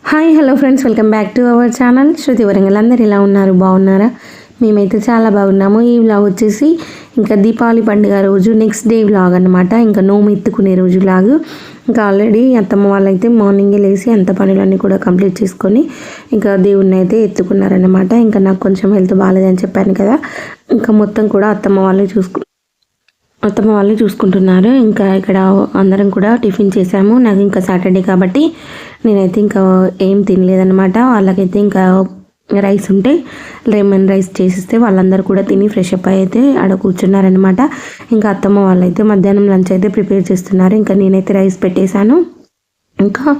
Hi hello friends, welcome back to our channel Shruti Warangal. అందరు ఎలా ఉన్నారు? బాగున్నారా? మేమైతే చాలా బాగున్నాము. ఈ వ్లాగ్ వచ్చేసి ఇంకా దీపావళి పండుగ రోజు నెక్స్ట్ డే వ్లాగ్ అనమాట. ఇంకా నోము ఎత్తుకునే రోజు వ్లాగ్. ఇంకా ఆల్రెడీ అత్తమ్మ వాళ్ళైతే మార్నింగే లేచి అంత పనులన్నీ కూడా కంప్లీట్ చేసుకొని ఇంకా దేవుణ్ణి అయితే ఎత్తుకున్నారనమాట. ఇంకా నాకు కొంచెం హెల్త్ బాగాలేదని చెప్పాను కదా, ఇంకా మొత్తం కూడా అత్తమ్మ వాళ్ళే చూసుకుంటున్నారు. ఇంకా ఇక్కడ అందరం కూడా టిఫిన్ చేసాము. నాకు ఇంకా సాటర్డే కాబట్టి నేనైతే ఇంకా ఏం తినలేదన్నమాట. వాళ్ళకైతే ఇంకా రైస్ ఉంటే లెమన్ రైస్ చేసిస్తే వాళ్ళందరూ కూడా తిని ఫ్రెష్ అప్ అయితే ఆడ కూర్చున్నారనమాట. ఇంకా అత్తమ్మ వాళ్ళైతే మధ్యాహ్నం లంచ్ అయితే ప్రిపేర్ చేస్తున్నారు. ఇంకా నేనైతే రైస్ పెట్టేశాను. ఇంకా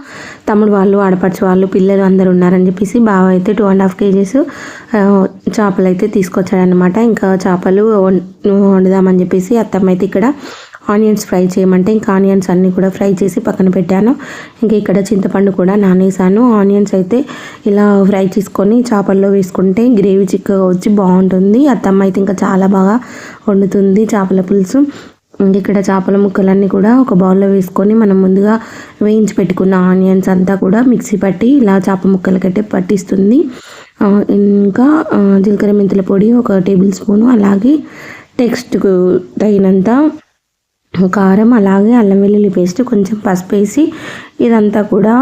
తమ్ముడు వాళ్ళు, ఆడపడుచు వాళ్ళు, పిల్లలు అందరు ఉన్నారని చెప్పేసి బావ అయితే 2.5 kgs చేపలు అయితే తీసుకొచ్చాడనమాట. ఇంకా చేపలు వండుదామని చెప్పేసి అత్తమ్మ అయితే ఇక్కడ ఆనియన్స్ ఫ్రై చేయమంటే ఇంకా ఆనియన్స్ అన్నీ కూడా ఫ్రై చేసి పక్కన పెట్టాను. ఇంకా ఇక్కడ చింతపండు కూడా నానేసాను. ఆనియన్స్ అయితే ఇలా ఫ్రై చేసుకొని చేపల్లో వేసుకుంటే గ్రేవీ చిక్కగా వచ్చి బాగుంటుంది. అత్తమ్మ అయితే ఇంకా చాలా బాగా వండుతుంది చేపల పులుసు. ఇక్కడ చేపల ముక్కలన్నీ కూడా ఒక బౌల్లో వేసుకొని మనం ముందుగా వేయించి పెట్టుకున్న ఆనియన్స్ అంతా కూడా మిక్సీ పట్టి ఇలా చేప ముక్కలకైతే పట్టిస్తుంది. ఇంకా జీలకర్ర మెంతుల పొడి 1 టేబుల్ స్పూను, అలాగే టేస్ట్కు తగినంత కారం, అలాగే అల్లం వెల్లుల్లి పేస్ట్, కొంచెం పసుపు వేసి ఇదంతా కూడా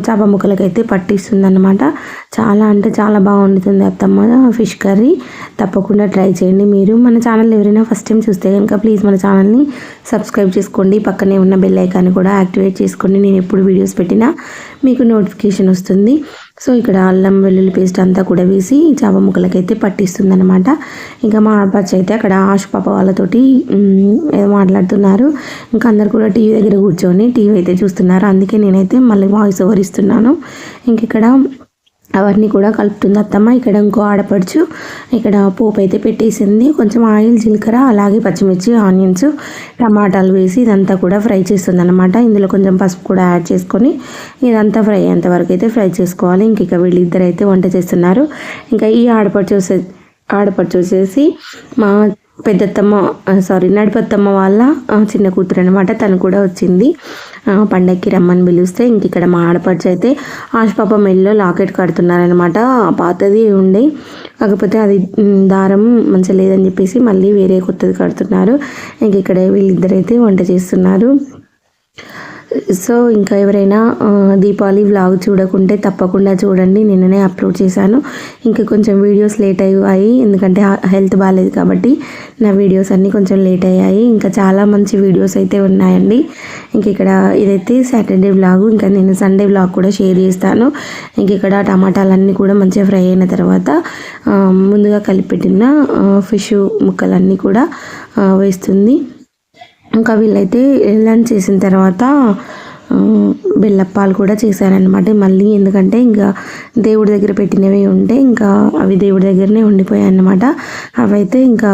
చేప ముక్కలకైతే పట్టిస్తుంది అన్నమాట. చాలా అంటే చాలా బాగుంటుంది అత్తమ్మ ఫిష్ కర్రీ. తప్పకుండా ట్రై చేయండి. మీరు మన ఛానల్ ఎవరైనా ఫస్ట్ టైం చూస్తే కనుక ప్లీజ్ మన ఛానల్ని సబ్స్క్రైబ్ చేసుకోండి. పక్కనే ఉన్న బెల్ ఐకాన్ కూడా యాక్టివేట్ చేసుకోండి. నేను ఎప్పుడు వీడియోస్ పెట్టినా మీకు నోటిఫికేషన్ వస్తుంది. సో ఇక్కడ అల్లం వెల్లుల్లి పేస్ట్ అంతా కూడా వేసి చేప ముక్కలకైతే పట్టిస్తుంది అనమాట. ఇంకా మా ఆడపడుచు అయితే అక్కడ ఆశ పాప వాళ్ళతోటి మాట్లాడుతున్నారు. ఇంకా అందరు కూడా టీవీ దగ్గర కూర్చొని టీవీ అయితే చూస్తున్నారు. అందుకే నేనైతే మళ్ళీ వాయిస్ ఓవర్ ఇస్తున్నాను. ఇంక ఇక్కడ అవన్నీ కూడా కలుపుతుంది అత్తమ్మ. ఇక్కడ ఇంకో ఆడపడుచు ఇక్కడ పోపు అయితే పెట్టేసింది. కొంచెం ఆయిల్, జీలకర్ర, అలాగే పచ్చిమిర్చి, ఆనియన్స్, టమాటాలు వేసి ఇదంతా కూడా ఫ్రై చేస్తుంది అనమాట. ఇందులో కొంచెం పసుపు కూడా యాడ్ చేసుకొని ఇదంతా ఫ్రై అయ్యేంత వరకు అయితే ఫ్రై చేసుకోవాలి. ఇంక వీళ్ళిద్దరు అయితే వంట చేస్తున్నారు. ఇంకా ఈ ఆడపడుచు వచ్చేసి మా నడిపత్తమ్మ వాళ్ళ చిన్న కూతురు అనమాట. తను కూడా వచ్చింది పండగకి రమ్మని పిలిస్తే. ఇంక ఇక్కడ మా ఆడపడుచు అయితే ఆశపాప మెల్లో లాకెట్ కడుతున్నారనమాట. పాతది ఉండే, కాకపోతే అది దారం మంచిగా లేదని చెప్పేసి మళ్ళీ వేరే కొత్తది కడుతున్నారు. ఇంక ఇక్కడ వీళ్ళిద్దరైతే వంట చేస్తున్నారు. సో ఇంకా ఎవరైనా దీపావళి వ్లాగ్ చూడకుంటే తప్పకుండా చూడండి. నిన్ననే అప్లోడ్ చేశాను. ఇంకా కొంచెం వీడియోస్ లేట్ అయ్యాయి, ఎందుకంటే హెల్త్ బాగాలేదు కాబట్టి నా వీడియోస్ అన్నీ కొంచెం లేట్ అయ్యాయి. ఇంకా చాలా మంచి వీడియోస్ అయితే ఉన్నాయండి. ఇంక ఇక్కడ ఇదైతే సాటర్డే వ్లాగు. ఇంకా నేను సండే వ్లాగ్ కూడా షేర్ చేస్తాను. ఇంక ఇక్కడ టమాటాలన్నీ కూడా మంచిగా ఫ్రై అయిన తర్వాత ముందుగా కలిపెట్టిన ఫిష్ ముక్కలన్నీ కూడా వేస్తుంది. ఇంకా వీళ్ళైతే లంచ్ చేసిన తర్వాత బెల్లప్పాలు కూడా చేశారనమాట. మళ్ళీ ఎందుకంటే ఇంకా దేవుడి దగ్గర పెట్టినవి ఉంటే ఇంకా అవి దేవుడి దగ్గరనే ఉండిపోయాయి అన్నమాట. అవైతే ఇంకా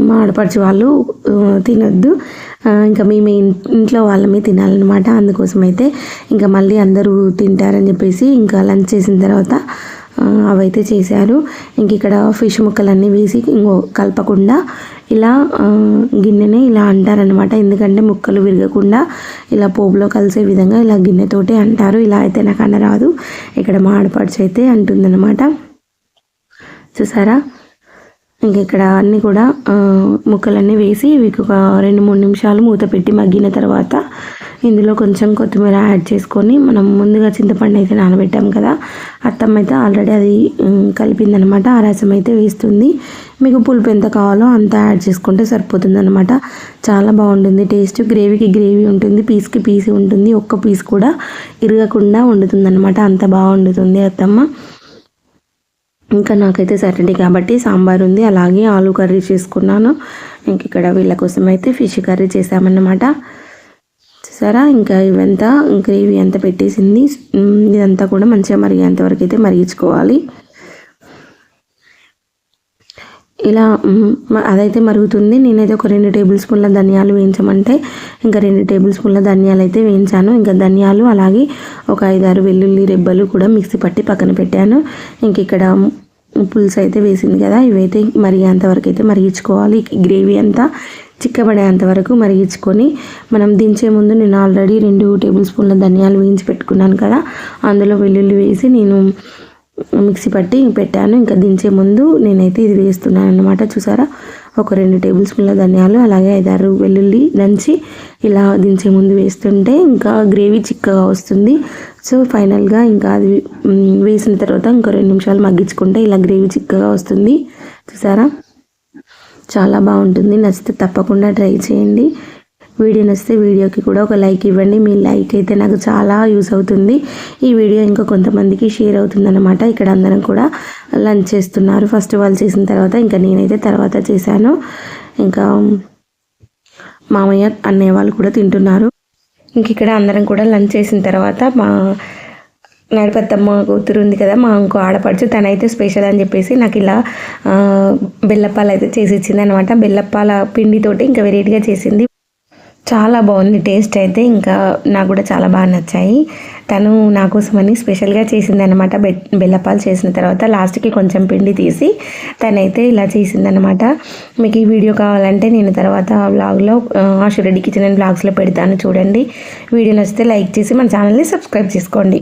మా ఆడపడుచు వాళ్ళు తినొద్దు, ఇంకా మేము ఇంట్లో వాళ్ళమే తినాలన్నమాట. అందుకోసం అయితే ఇంకా మళ్ళీ అందరూ తింటారని చెప్పేసి ఇంకా లంచ్ చేసిన తర్వాత అవైతే చేశారు. ఇంక ఇక్కడ ఫిష్ ముక్కలన్నీ వేసి కలపకుండా ఇలా గిన్నెనే ఇలా అంటారనమాట. ఎందుకంటే ముక్కలు విరగకుండా ఇలా పోపులో కలిసే విధంగా ఇలా గిన్నెతోటి అంటారు. ఇలా అయితే నాకు అనరాదు. ఇక్కడ మా ఆడపడుచు అయితే అంటుందన్నమాట. చూసారా? ఇంక ఇక్కడ అన్నీ కూడా ముక్కలన్నీ వేసి వీటికి ఒక 2-3 నిమిషాలు మూత పెట్టి మగ్గిన తర్వాత ఇందులో కొంచెం కొత్తిమీర యాడ్ చేసుకొని మనం ముందుగా చింతపండు అయితే నానబెట్టాం కదా, అత్తమ్మ అయితే ఆల్రెడీ అది కలిపిందనమాట. ఆ రసం అయితే వేస్తుంది. మీకు పులుపు ఎంత కావాలో అంత యాడ్ చేసుకుంటే సరిపోతుంది అనమాట. చాలా బాగుంటుంది టేస్ట్. గ్రేవీకి గ్రేవీ ఉంటుంది, పీస్కి పీస్ ఉంటుంది. ఒక్క పీస్ కూడా ఇరగకుండా వండుతుంది అనమాట. అంత బాగా వండుతుంది అత్తమ్మ. ఇంకా నాకైతే సాటర్డే కాబట్టి సాంబార్ ఉంది, అలాగే ఆలు కర్రీ చేసుకున్నాను. ఇంక ఇక్కడ వీళ్ళ కోసం అయితే ఫిష్ కర్రీ చేసామన్నమాట. చూసారా? ఇంకా ఇవంతా గ్రేవీ అంతా పెట్టేసింది. ఇదంతా కూడా మంచిగా మరిగేంత వరకు అయితే మరిగించుకోవాలి. ఇలా అదైతే మరుగుతుంది. నేనైతే ఒక 2 టేబుల్ స్పూన్ల ధనియాలు వేయించమంటే ఇంకా 2 టేబుల్ స్పూన్ల ధనియాలు అయితే వేయించాను. ఇంకా ధనియాలు, అలాగే ఒక 5-6 వెల్లుల్లి రెబ్బలు కూడా మిక్సీ పట్టి పక్కన పెట్టాను. ఇంక ఇక్కడ పులుసు అయితే వేసింది కదా, ఇవైతే మరిగేంతవరకు అయితే మరిగించుకోవాలి. గ్రేవీ అంతా చిక్కబడేంత వరకు మరిగించుకొని మనం దించే ముందు నేను ఆల్రెడీ 2 టేబుల్ స్పూన్ల ధనియాలు వేయించి పెట్టుకున్నాను కదా, అందులో వెల్లుల్లి వేసి నేను మిక్సీ పట్టి పెట్టాను. ఇంకా దించే ముందు నేనైతే ఇది వేస్తున్నాను అన్నమాట. చూసారా, ఒక 2 టేబుల్ స్పూన్ల ధనియాలు అలాగే 5-6 వెల్లుల్లి దంచి ఇలా దించే ముందు వేస్తుంటే ఇంకా గ్రేవీ చిక్కగా వస్తుంది. సో ఫైనల్గా ఇంకా అది వేసిన తర్వాత ఇంకో 2 నిమిషాలు మగ్గించుకుంటే ఇలా గ్రేవీ చిక్కగా వస్తుంది. చూసారా, చాలా బాగుంటుంది. నచ్చితే తప్పకుండా ట్రై చేయండి. వీడియో నచ్చితే వీడియోకి కూడా ఒక లైక్ ఇవ్వండి. మీ లైక్ అయితే నాకు చాలా యూస్ అవుతుంది. ఈ వీడియో ఇంకా కొంతమందికి షేర్ అవుతుందన్నమాట. ఇక్కడ అందరం కూడా లంచ్ చేస్తున్నారు. ఫస్ట్ వాళ్ళు చేసిన తర్వాత ఇంకా నేనైతే తర్వాత చేశాను. ఇంకా మామయ్య అన్నయ్య వాళ్ళు కూడా తింటున్నారు. ఇంక ఇక్కడ అందరం కూడా లంచ్ చేసిన తర్వాత మా నడిపెత్తమ్మ కూతురు ఉంది కదా, మా ఇంకో ఆడపడుచు, తనైతే స్పెషల్ అని చెప్పేసి నాకు ఇలా బెల్లప్పాలు అయితే చేసి ఇచ్చింది అనమాట. బెల్లప్పాల పిండితోటి ఇంకా వెరైటీగా చేసింది. చాలా బాగుంది టేస్ట్ అయితే. ఇంకా నాకు కూడా చాలా బాగా నచ్చాయి. తను నా కోసమని స్పెషల్గా చేసింది అనమాట. బెల్లప్పాలు చేసిన తర్వాత లాస్ట్కి కొంచెం పిండి తీసి తనైతే ఇలా చేసిందనమాట. మీకు ఈ వీడియో కావాలంటే నేను తర్వాత వ్లాగ్లో ఆశురెడ్డి కిచెన్ అండ్ వ్లాగ్స్లో పెడతాను, చూడండి. వీడియో నచ్చితే లైక్ చేసి మన ఛానల్ని సబ్స్క్రైబ్ చేసుకోండి.